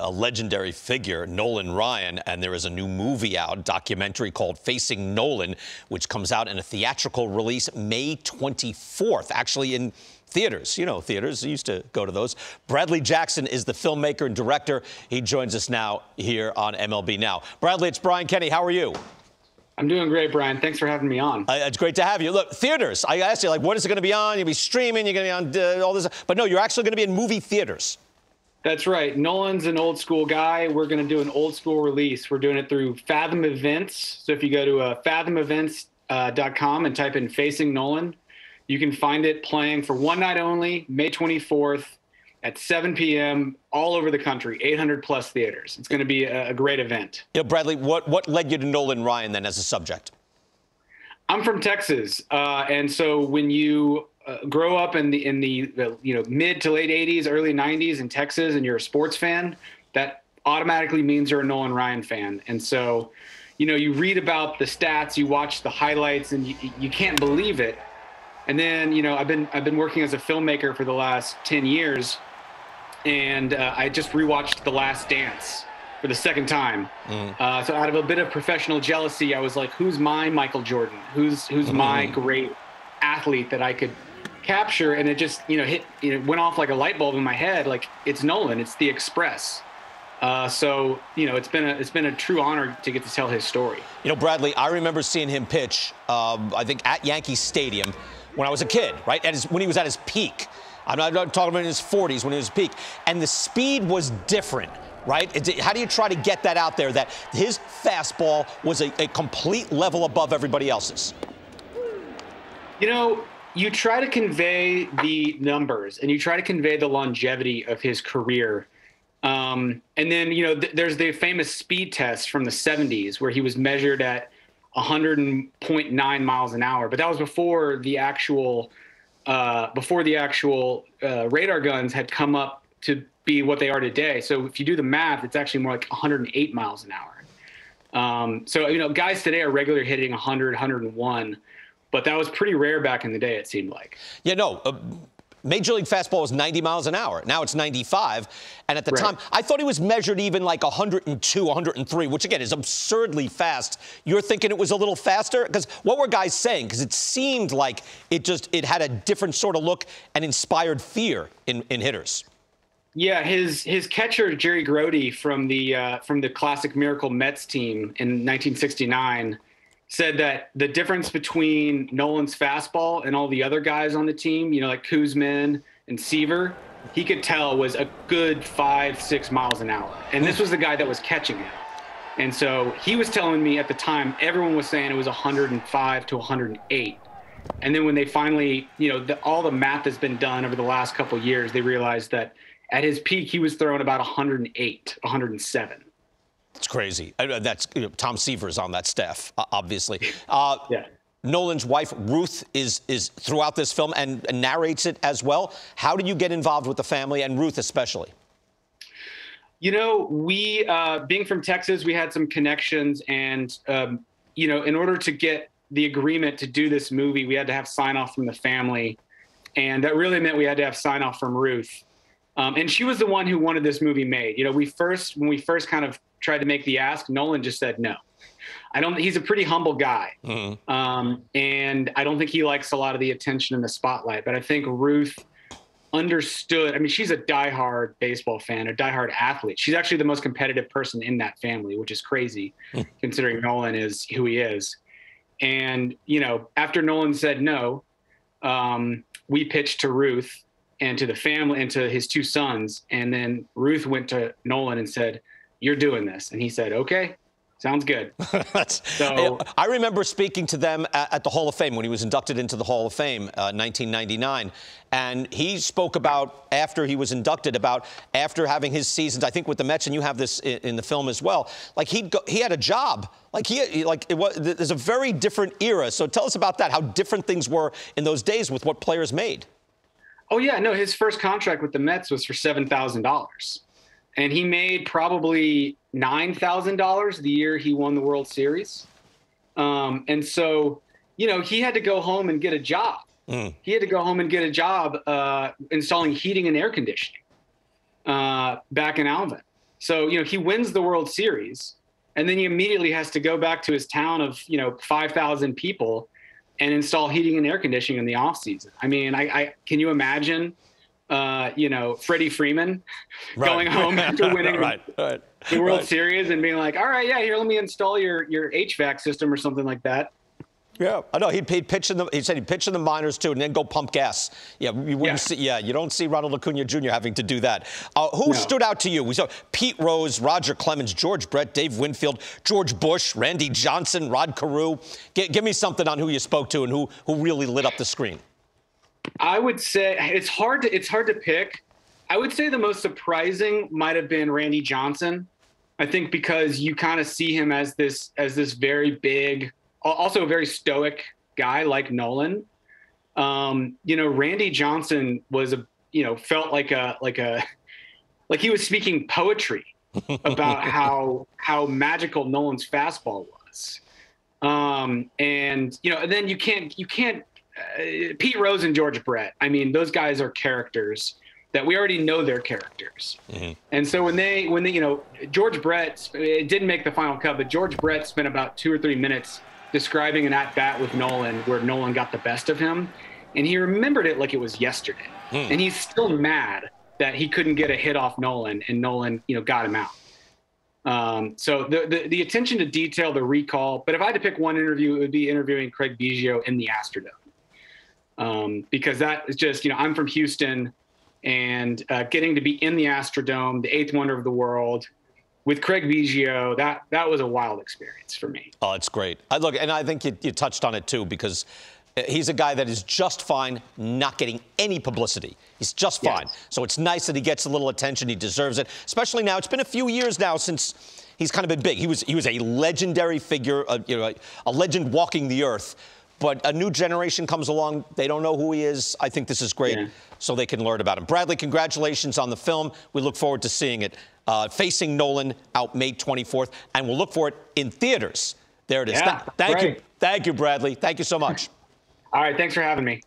a legendary figure, Nolan Ryan, and there is a new movie out, documentary called Facing Nolan, which comes out in a theatrical release May 24th, actually in theaters. You know, theaters, I used to go to those. Bradley Jackson is the filmmaker and director. He joins us now here on MLB Now. Bradley, it's Brian Kenny. How are you? I'm doing great, Brian. Thanks for having me on. It's great to have you. Look, theaters, I asked you, like, what is it going to be on? You'll be streaming, you're going to be on all this. But no, you're actually going to be in movie theaters. That's right. Nolan's an old school guy. We're going to do an old school release. We're doing it through Fathom Events. So if you go to fathomevents.com and type in Facing Nolan, you can find it playing for one night only, May 24th at 7 p.m. all over the country, 800-plus theaters. It's going to be a great event. Yeah, Bradley, what led you to Nolan Ryan then as a subject? I'm from Texas, and so when you grow up in the mid to late 80s, early 90s in Texas, and you're a sports fan, that automatically means you're a Nolan Ryan fan. And so, you read about the stats, you watch the highlights, and you can't believe it. And then, I've been working as a filmmaker for the last 10 years, and I just rewatched The Last Dance for the second time. So out of a bit of professional jealousy, I was like, who's my Michael Jordan? Who's my great athlete that I could capture? And it just, went off like a light bulb in my head. Like, it's Nolan, it's the Express. So, it's been a true honor to get to tell his story. Bradley, I remember seeing him pitch, I think at Yankee Stadium when I was a kid, right? When he was at his peak. I'm not talking about in his 40s, when he was peak. And the speed was different, right? How do you try to get that out there, that his fastball was a complete level above everybody else's? You try to convey the numbers and you try to convey the longevity of his career. And then, there's the famous speed test from the 70s where he was measured at 100.9 miles an hour. But that was before the actual radar guns had come up to be what they are today. So if you do the math, it's actually more like 108 miles an hour. So, guys today are regularly hitting 100, 101. But that was pretty rare back in the day, it seemed like. Yeah, no. Major League fastball was 90 miles an hour. Now it's 95. And at the time, I thought he was measured even like 102, 103, which, again, is absurdly fast. You're thinking it was a little faster? Because what were guys saying? Because it seemed like it had a different sort of look and inspired fear in hitters. Yeah, his catcher, Jerry Grody, from the classic Miracle Mets team in 1969, said that the difference between Nolan's fastball and all the other guys on the team, like Kuzman and Seaver, he could tell was a good 5-6 miles an hour. And this was the guy that was catching him. And so he was telling me at the time, everyone was saying it was 105 to 108. And then when they finally, all the math has been done over the last couple of years, they realized that at his peak, he was throwing about 108, 107. It's crazy. That's Tom Seaver's on that staff, obviously. Yeah. Nolan's wife, Ruth, is throughout this film and narrates it as well. How do you get involved with the family, and Ruth especially? We, being from Texas, we had some connections. And, in order to get the agreement to do this movie, we had to have sign-off from the family. And that really meant we had to have sign-off from Ruth. And she was the one who wanted this movie made. When we first kind of tried to make the ask, Nolan just said no. He's a pretty humble guy. And I don't think he likes a lot of the attention in the spotlight. But I think Ruth understood. I mean, she's a diehard baseball fan, a diehard athlete. She's actually the most competitive person in that family, which is crazy considering Nolan is who he is. And, after Nolan said no, we pitched to Ruth and to the family and to his two sons. And then Ruth went to Nolan and said, "You're doing this." And he said, "Okay, sounds good." So I remember speaking to them at the Hall of Fame when he was inducted into the Hall of Fame, 1999. And he spoke about, after he was inducted, about after having his seasons, I think with the Mets, and you have this in the film as well, like he had a job. There's a very different era. So tell us about that, how different things were in those days with what players made. Oh, yeah. No, his first contract with the Mets was for $7,000. And he made probably $9,000 the year he won the World Series. And so, he had to go home and get a job. He had to go home and get a job installing heating and air conditioning back in Alvin. So, he wins the World Series, and then he immediately has to go back to his town of, 5,000 people and install heating and air conditioning in the off season. I mean, I can you imagine, Freddie Freeman going home after winning the World Series and being like, all right, yeah, here, let me install your HVAC system or something like that. Yeah, I know. He pitched in the. He said he'd pitch in the minors too, and then go pump gas. Yeah, you wouldn't see. Yeah, you don't see Ronald Acuna Jr. having to do that. Who stood out to you? We saw Pete Rose, Roger Clemens, George Brett, Dave Winfield, George Bush, Randy Johnson, Rod Carew. Give me something on who you spoke to and who really lit up the screen. I would say it's hard to pick. I would say the most surprising might have been Randy Johnson. I think because you kind of see him as this very big, also a very stoic guy like Nolan. Randy Johnson was felt like he was speaking poetry about how magical Nolan's fastball was. And then you can't Pete Rose and George Brett. I mean, those guys are characters that we already know they're characters. Mm-hmm. And so when they George Brett, it didn't make the final cut, but George Brett spent about 2 or 3 minutes describing an at-bat with Nolan where Nolan got the best of him, and he remembered it like it was yesterday. And he's still mad that he couldn't get a hit off Nolan, and Nolan, got him out. So the attention to detail, the recall, but if I had to pick one interview, it would be interviewing Craig Biggio in the Astrodome. Because that is just, I'm from Houston, and getting to be in the Astrodome, the eighth wonder of the world, with Craig Biggio, that was a wild experience for me. Oh, it's great. And I think you touched on it, too, because he's a guy that is just fine not getting any publicity. He's just fine. Yes. So it's nice that he gets a little attention. He deserves it, especially now. It's been a few years now since he's kind of been big. He was a legendary figure, a legend walking the earth. But a new generation comes along. They don't know who he is. I think this is great, so they can learn about him. Bradley, congratulations on the film. We look forward to seeing it. Facing Nolan out May 24th, and we'll look for it in theaters. There it is. Yeah, Thank you. Thank you, Bradley. Thank you so much. All right. Thanks for having me.